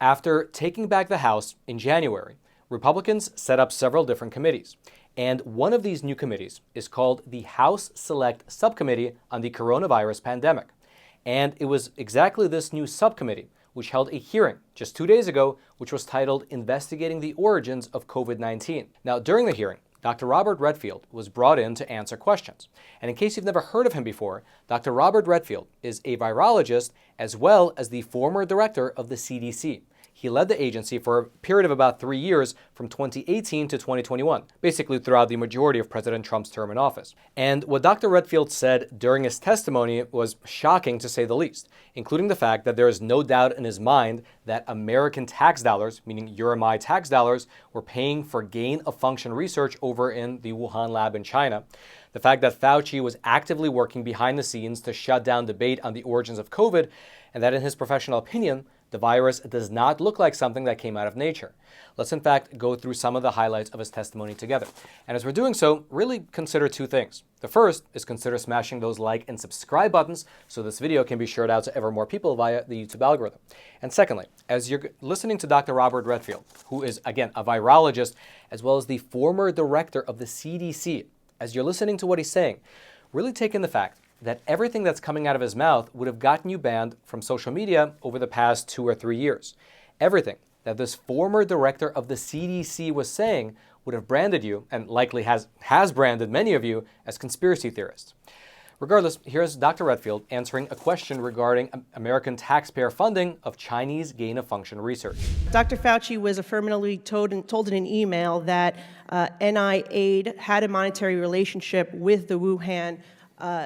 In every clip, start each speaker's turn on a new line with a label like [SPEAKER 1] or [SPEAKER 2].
[SPEAKER 1] After taking back the House in January, Republicans set up several different committees. And one of these new committees is called the House Select Subcommittee on the Coronavirus Pandemic. And it was exactly this new subcommittee which held a hearing just 2 days ago, which was titled Investigating the Origins of COVID-19. Now, during the hearing, Dr. Robert Redfield was brought in to answer questions. And in case you've never heard of him before, Dr. Robert Redfield is a virologist as well as the former director of the CDC. He led the agency for a period of about 3 years from 2018 to 2021, basically throughout the majority of President Trump's term in office. And what Dr. Redfield said during his testimony was shocking to say the least, including the fact that there is no doubt in his mind that American tax dollars, meaning your and my tax dollars, were paying for gain-of-function research over in the Wuhan lab in China. The fact that Fauci was actively working behind the scenes to shut down debate on the origins of COVID, and that in his professional opinion, the virus does not look like something that came out of nature. Let's in fact go through some of the highlights of his testimony together. And as we're doing so, really consider two things. The first is consider smashing those like and subscribe buttons so this video can be shared out to ever more people via the YouTube algorithm. And secondly, as you're listening to Dr. Robert Redfield, who is, again, a virologist, as well as the former director of the CDC, as you're listening to what he's saying, really take in the fact that everything that's coming out of his mouth would have gotten you banned from social media over the past 2 or 3 years. Everything that this former director of the CDC was saying would have branded you, and likely has branded many of you, as conspiracy theorists. Regardless, here's Dr. Redfield answering a question regarding American taxpayer funding of Chinese gain-of-function research.
[SPEAKER 2] Dr. Fauci was affirmatively told in an email that NIH had a monetary relationship with the Wuhan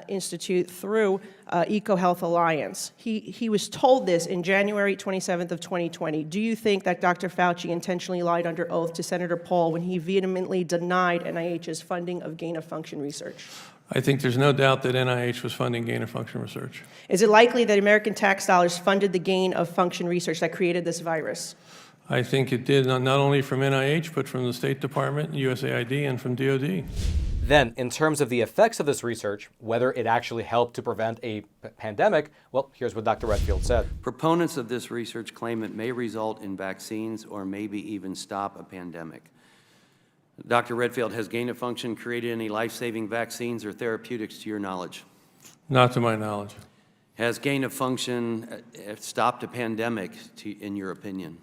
[SPEAKER 2] Institute through EcoHealth Alliance. He was told this in January 27th of 2020. Do you think that Dr. Fauci intentionally lied under oath to Senator Paul when he vehemently denied NIH's funding of gain-of-function research?
[SPEAKER 3] I think there's no doubt that NIH was funding gain-of-function research.
[SPEAKER 2] Is it likely that American tax dollars funded the gain-of-function research that created this virus?
[SPEAKER 3] I think it did, not only from NIH, but from the State Department, USAID, and from DOD.
[SPEAKER 1] Then, in terms of the effects of this research, whether it actually helped to prevent a pandemic, well, here's what Dr. Redfield said.
[SPEAKER 4] Proponents of this research claim it may result in vaccines or maybe even stop a pandemic. Dr. Redfield, has gain-of-function created any life-saving vaccines or therapeutics to your knowledge?
[SPEAKER 3] Not to my knowledge.
[SPEAKER 4] Has gain-of-function stopped a pandemic, in your opinion?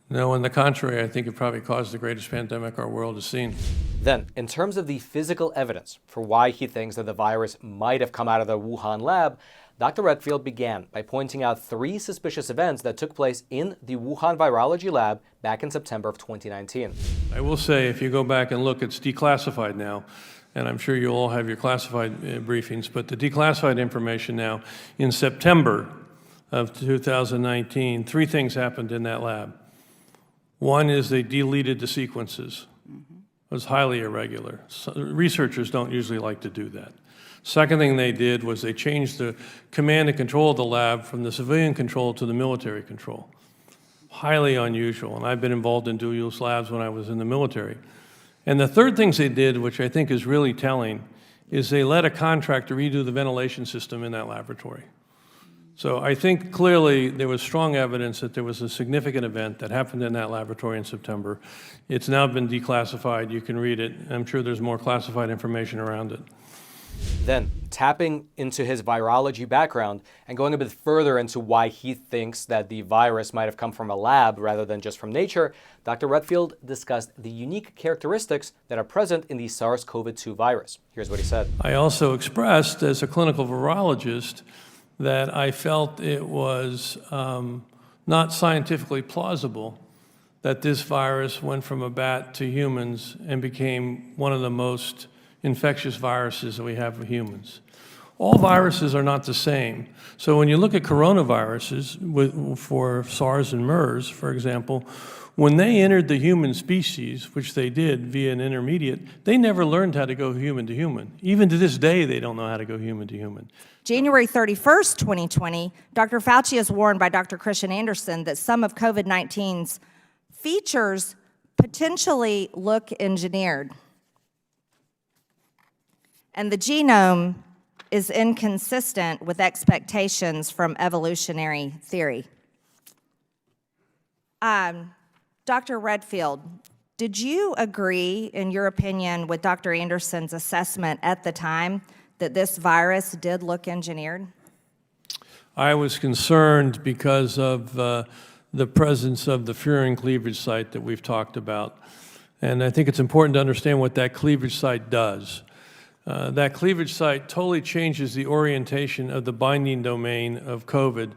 [SPEAKER 3] No, on the contrary, I think it probably caused the greatest pandemic our world has seen.
[SPEAKER 1] Then, in terms of the physical evidence for why he thinks that the virus might have come out of the Wuhan lab, Dr. Redfield began by pointing out 3 suspicious events that took place in the Wuhan virology lab back in September of 2019.
[SPEAKER 3] I will say, if you go back and look, it's declassified now, and I'm sure you'll all have your classified briefings, but the declassified information now, in September of 2019, 3 things happened in that lab. One is they deleted the sequences. It was highly irregular. So researchers don't usually like to do that. Second thing they did was they changed the command and control of the lab from the civilian control to the military control. Highly unusual, and I've been involved in dual-use labs when I was in the military. And the third things they did, which I think is really telling, is they let a contractor redo the ventilation system in that laboratory. So I think clearly there was strong evidence that there was a significant event that happened in that laboratory in September. It's now been declassified. You can read it. I'm sure there's more classified information around it.
[SPEAKER 1] Then, tapping into his virology background and going a bit further into why he thinks that the virus might have come from a lab rather than just from nature, Dr. Redfield discussed the unique characteristics that are present in the SARS-CoV-2 virus. Here's what he said.
[SPEAKER 3] I also expressed, as a clinical virologist, that I felt it was not scientifically plausible that this virus went from a bat to humans and became one of the most infectious viruses that we have for humans. All viruses are not the same. So when you look at coronaviruses, for SARS and MERS, for example, when they entered the human species, which they did via an intermediate, they never learned how to go human to human. Even to this day, they don't know how to go human to human.
[SPEAKER 5] January 31st, 2020, Dr. Fauci is warned by Dr. Christian Andersen that some of COVID-19's features potentially look engineered. And the genome is inconsistent with expectations from evolutionary theory. Dr. Redfield, did you agree, in your opinion, with Dr. Anderson's assessment at the time that this virus did look engineered?
[SPEAKER 3] I was concerned because of the presence of the furin cleavage site that we've talked about. And I think it's important to understand what that cleavage site does. That cleavage site totally changes the orientation of the binding domain of COVID.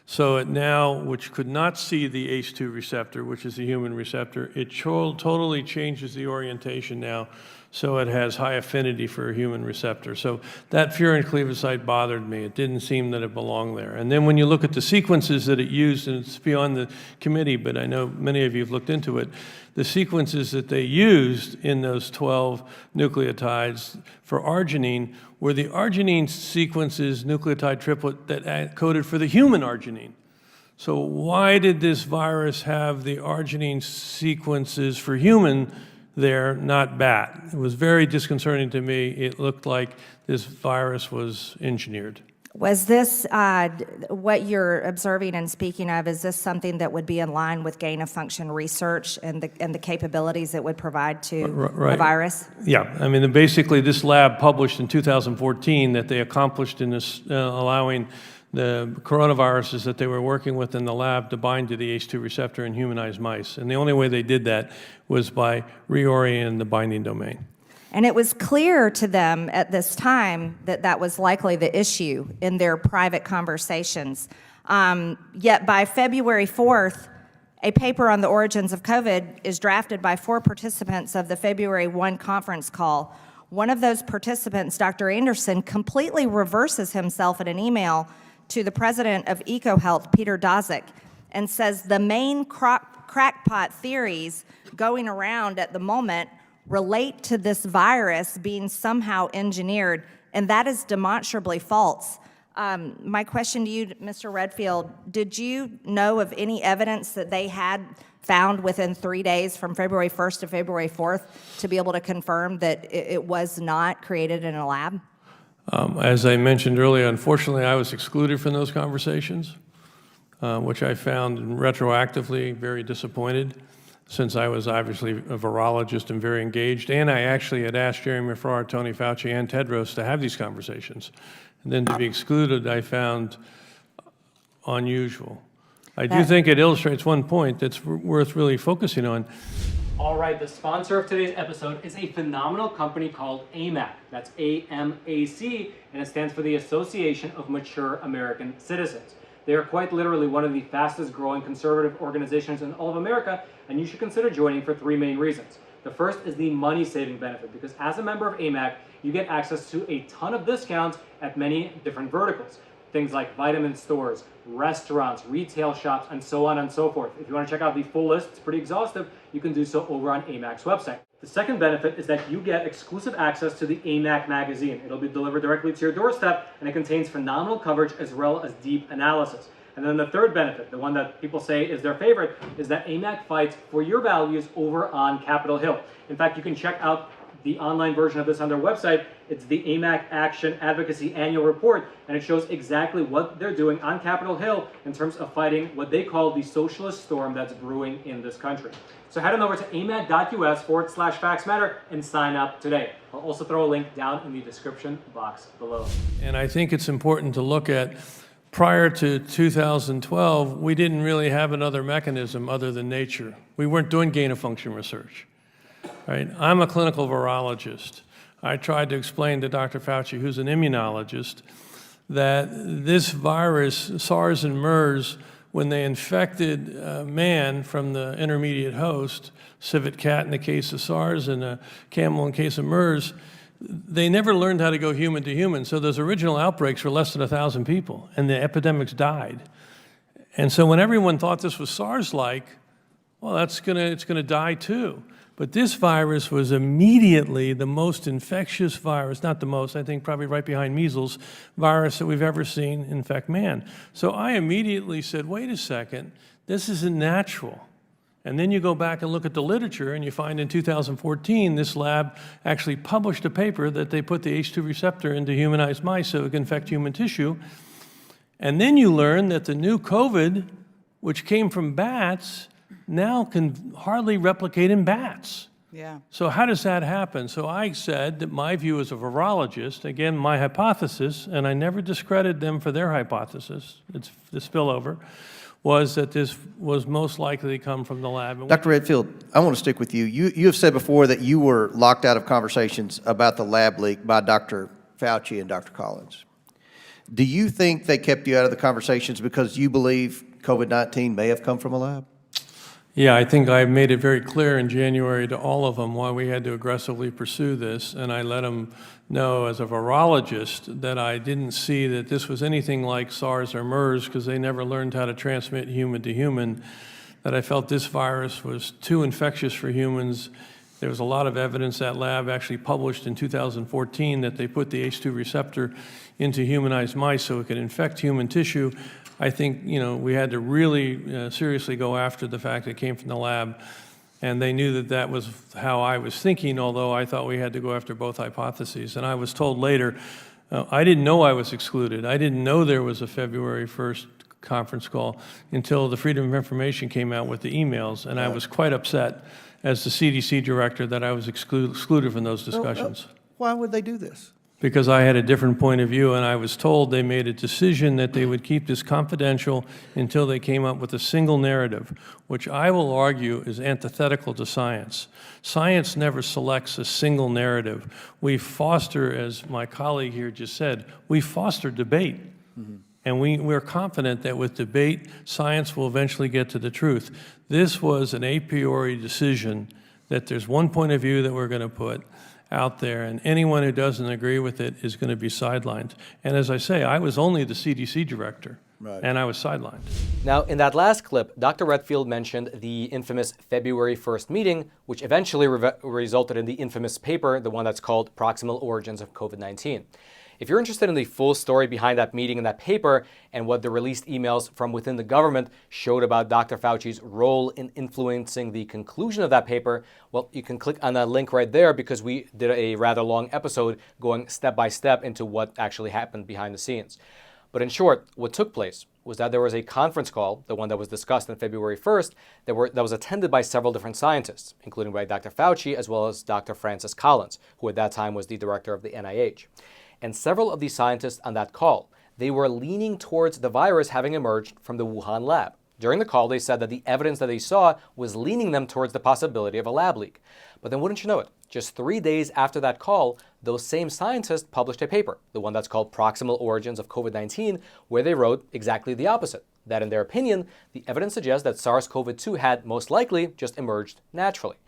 [SPEAKER 3] So it now, which could not see the ACE2 receptor, which is the human receptor, it totally changes the orientation now, so it has high affinity for a human receptor. So that furin cleavage site bothered me. It didn't seem that it belonged there. And then when you look at the sequences that it used, and it's beyond the committee, but I know many of you have looked into it, the sequences that they used in those 12 nucleotides for arginine were the arginine sequences, nucleotide triplet, that coded for the human arginine. So why did this virus have the arginine sequences for human there, not bat? It was very disconcerting to me. It looked like this virus was engineered.
[SPEAKER 5] Was this, what you're observing and speaking of, is this something that would be in line with gain-of-function research and the capabilities it would provide to the virus?
[SPEAKER 3] Yeah, I mean, basically this lab published in 2014 that they accomplished in this, allowing the coronaviruses that they were working with in the lab to bind to the ACE2 receptor in humanized mice. And the only way they did that was by reorienting the binding domain.
[SPEAKER 5] And it was clear to them at this time that that was likely the issue in their private conversations. Yet by February 4th, a paper on the origins of COVID is drafted by 4 participants of the February 1 conference call. One of those participants, Dr. Anderson, completely reverses himself in an email to the president of EcoHealth, Peter Daszak, and says the main crackpot theories going around at the moment relate to this virus being somehow engineered, and that is demonstrably false. My question to you, Mr. Redfield, did you know of any evidence that they had found within 3 days from February 1st to February 4th to be able to confirm that it was not created in a lab?
[SPEAKER 3] As I mentioned earlier, unfortunately, I was excluded from those conversations, which I found retroactively very disappointed, since I was obviously a virologist and very engaged, and I actually had asked Jeremy Farrar, Tony Fauci, and Tedros to have these conversations. And then to be excluded, I found unusual. I do think it illustrates one point that's worth really focusing on.
[SPEAKER 1] All right, the sponsor of today's episode is a phenomenal company called AMAC. That's AMAC, and it stands for the Association of Mature American Citizens. They are quite literally one of the fastest growing conservative organizations in all of America, and you should consider joining for 3 main reasons. The first is the money saving benefit, because as a member of AMAC, you get access to a ton of discounts at many different verticals. Things like vitamin stores, restaurants, retail shops, and so on and so forth. If you want to check out the full list, it's pretty exhaustive, you can do so over on AMAC's website. The second benefit is that you get exclusive access to the AMAC magazine. It'll be delivered directly to your doorstep, and it contains phenomenal coverage as well as deep analysis. And then the third benefit, the one that people say is their favorite, is that AMAC fights for your values over on Capitol Hill. In fact, you can check out the online version of this on their website. It's the AMAC Action Advocacy Annual Report, and it shows exactly what they're doing on Capitol Hill in terms of fighting what they call the socialist storm that's brewing in this country. So head on over to amac.us/factsmatter and sign up today. I'll also throw a link down in the description box below.
[SPEAKER 3] And I think it's important to look at, prior to 2012, we didn't really have another mechanism other than nature. We weren't doing gain-of-function research. Right? I'm a clinical virologist. I tried to explain to Dr. Fauci, who's an immunologist, that this virus, SARS and MERS, when they infected man from the intermediate host, civet cat in the case of SARS and a camel in the case of MERS, they never learned how to go human to human. So those original outbreaks were less than 1,000 people, and the epidemics died. And so when everyone thought this was SARS-like, well, it's gonna die too. But this virus was immediately the most infectious virus, not the most, I think probably right behind measles, virus that we've ever seen infect man. So I immediately said, wait a second, this isn't natural. And then you go back and look at the literature, and you find in 2014, this lab actually published a paper that they put the H2 receptor into humanized mice so it can infect human tissue. And then you learn that the new COVID, which came from bats, now can hardly replicate in bats.
[SPEAKER 6] Yeah.
[SPEAKER 3] So how does that happen? So I said that my view as a virologist, again, my hypothesis, and I never discredited them for their hypothesis, it's the spillover, was that this was most likely to come from the lab.
[SPEAKER 7] Dr. Redfield, I want to stick with you. You have said before that you were locked out of conversations about the lab leak by Dr. Fauci and Dr. Collins. Do you think they kept you out of the conversations because you believe COVID-19 may have come from a lab?
[SPEAKER 3] Yeah, I think I made it very clear in January to all of them why we had to aggressively pursue this, and I let them know as a virologist that I didn't see that this was anything like SARS or MERS because they never learned how to transmit human to human, that I felt this virus was too infectious for humans. There was a lot of evidence that lab actually published in 2014 that they put the H2 receptor into humanized mice so it could infect human tissue. I think, we had to really seriously go after the fact that it came from the lab, and they knew that that was how I was thinking, although I thought we had to go after both hypotheses. And I was told later, I didn't know I was excluded. I didn't know there was a February 1st conference call until the Freedom of Information came out with the emails, and I was quite upset as the CDC director that I was excluded from those discussions.
[SPEAKER 7] Why would they do this?
[SPEAKER 3] Because I had a different point of view, and I was told they made a decision that they would keep this confidential until they came up with a single narrative, which I will argue is antithetical to science. Science never selects a single narrative. We foster, as my colleague here just said, we foster debate. And we're confident that with debate, science will eventually get to the truth. This was an a priori decision that there's one point of view that we're going to put out there, and anyone who doesn't agree with it is going to be sidelined. And as I say, I was only the CDC director, and I was sidelined.
[SPEAKER 1] Now, in that last clip, Dr. Redfield mentioned the infamous February 1st meeting, which eventually resulted in the infamous paper, the one that's called Proximal Origins of COVID-19. If you're interested in the full story behind that meeting and that paper and what the released emails from within the government showed about Dr. Fauci's role in influencing the conclusion of that paper, well, you can click on that link right there because we did a rather long episode going step by step into what actually happened behind the scenes. But in short, what took place was that there was a conference call, the one that was discussed on February 1st, that was attended by several different scientists, including by Dr. Fauci as well as Dr. Francis Collins, who at that time was the director of the NIH. And several of these scientists on that call, they were leaning towards the virus having emerged from the Wuhan lab. During the call, they said that the evidence that they saw was leaning them towards the possibility of a lab leak. But then wouldn't you know it, just 3 days after that call, those same scientists published a paper, the one that's called Proximal Origins of COVID-19, where they wrote exactly the opposite, that in their opinion, the evidence suggests that SARS-CoV-2 had most likely just emerged naturally.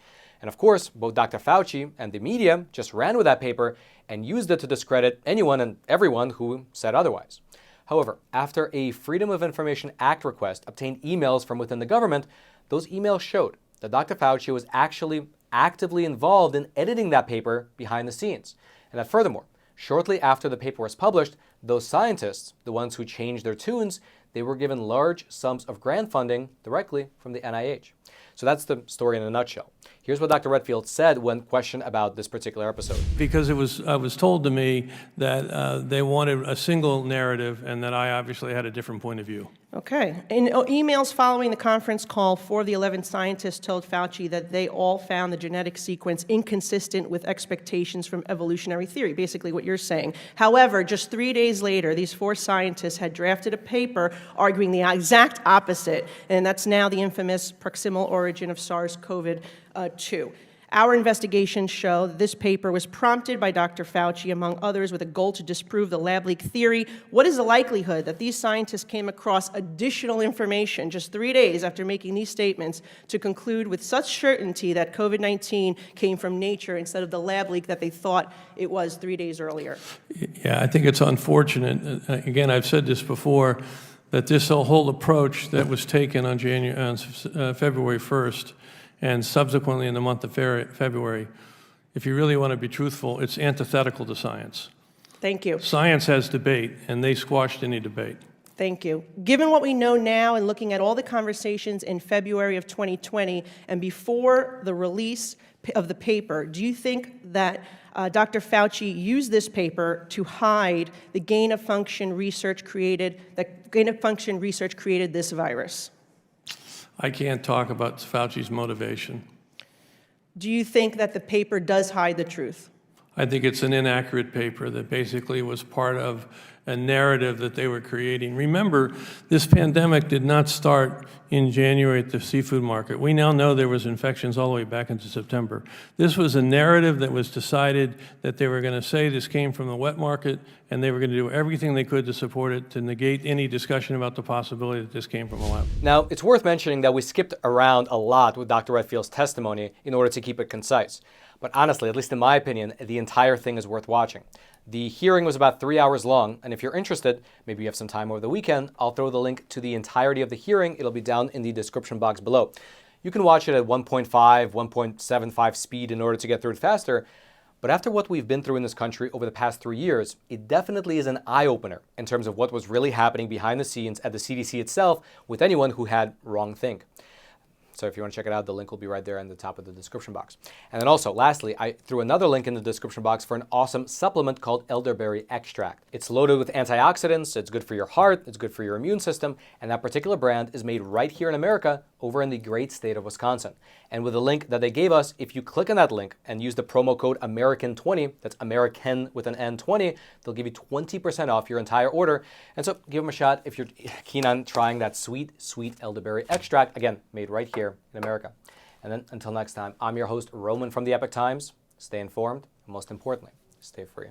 [SPEAKER 1] And of course, both Dr. Fauci and the media just ran with that paper and used it to discredit anyone and everyone who said otherwise. However, after a Freedom of Information Act request obtained emails from within the government, those emails showed that Dr. Fauci was actually actively involved in editing that paper behind the scenes. And that furthermore, shortly after the paper was published, those scientists, the ones who changed their tunes, they were given large sums of grant funding directly from the NIH. So that's the story in a nutshell. Here's what Dr. Redfield said when questioned about this particular episode.
[SPEAKER 3] Because it was told to me that they wanted a single narrative and that I obviously had a different point of view.
[SPEAKER 2] Okay. In emails following the conference call, 4 of the 11 scientists told Fauci that they all found the genetic sequence inconsistent with expectations from evolutionary theory, basically what you're saying. However, just 3 days later, these 4 scientists had drafted a paper arguing the exact opposite, and that's now the infamous proximal origin of SARS-CoV-2. Our investigations show that this paper was prompted by Dr. Fauci, among others, with a goal to disprove the lab leak theory. What is the likelihood that these scientists came across additional information just 3 days after making these statements to conclude with such certainty that COVID-19 came from nature instead of the lab leak that they thought it was 3 days earlier?
[SPEAKER 3] Yeah, I think it's unfortunate. Again, I've said this before, that this whole approach that was taken on February 1st and subsequently in the month of February, if you really want to be truthful, it's antithetical to science.
[SPEAKER 2] Thank you.
[SPEAKER 3] Science has debate, and they squashed any debate.
[SPEAKER 2] Thank you. Given what we know now and looking at all the conversations in February of 2020 and before the release of the paper, do you think that Dr. Fauci used this paper to hide the gain-of-function research created this virus?
[SPEAKER 3] I can't talk about Fauci's motivation.
[SPEAKER 2] Do you think that the paper does hide the truth?
[SPEAKER 3] I think it's an inaccurate paper that basically was part of a narrative that they were creating. Remember, this pandemic did not start in January at the seafood market. We now know there was infections all the way back into September. This was a narrative that was decided that they were going to say this came from the wet market, and they were going to do everything they could to support it, to negate any discussion about the possibility that this came from a lab.
[SPEAKER 1] Now, it's worth mentioning that we skipped around a lot with Dr. Redfield's testimony in order to keep it concise. But honestly, at least in my opinion, the entire thing is worth watching. The hearing was about 3 hours long, and if you're interested, maybe you have some time over the weekend, I'll throw the link to the entirety of the hearing. It'll be down in the description box below. You can watch it at 1.5, 1.75 speed in order to get through it faster. But after what we've been through in this country over the past 3 years, it definitely is an eye-opener in terms of what was really happening behind the scenes at the CDC itself with anyone who had wrong think. So if you want to check it out, the link will be right there in the top of the description box. And then also, lastly, I threw another link in the description box for an awesome supplement called elderberry extract. It's loaded with antioxidants, it's good for your heart, it's good for your immune system, and that particular brand is made right here in America over in the great state of Wisconsin. And with the link that they gave us, if you click on that link and use the promo code American20, that's American with an N20, they'll give you 20% off your entire order. And so give them a shot if you're keen on trying that sweet, sweet elderberry extract, again, made right here in America. And then until next time, I'm your host, Roman from the Epoch Times. Stay informed, and most importantly, stay free.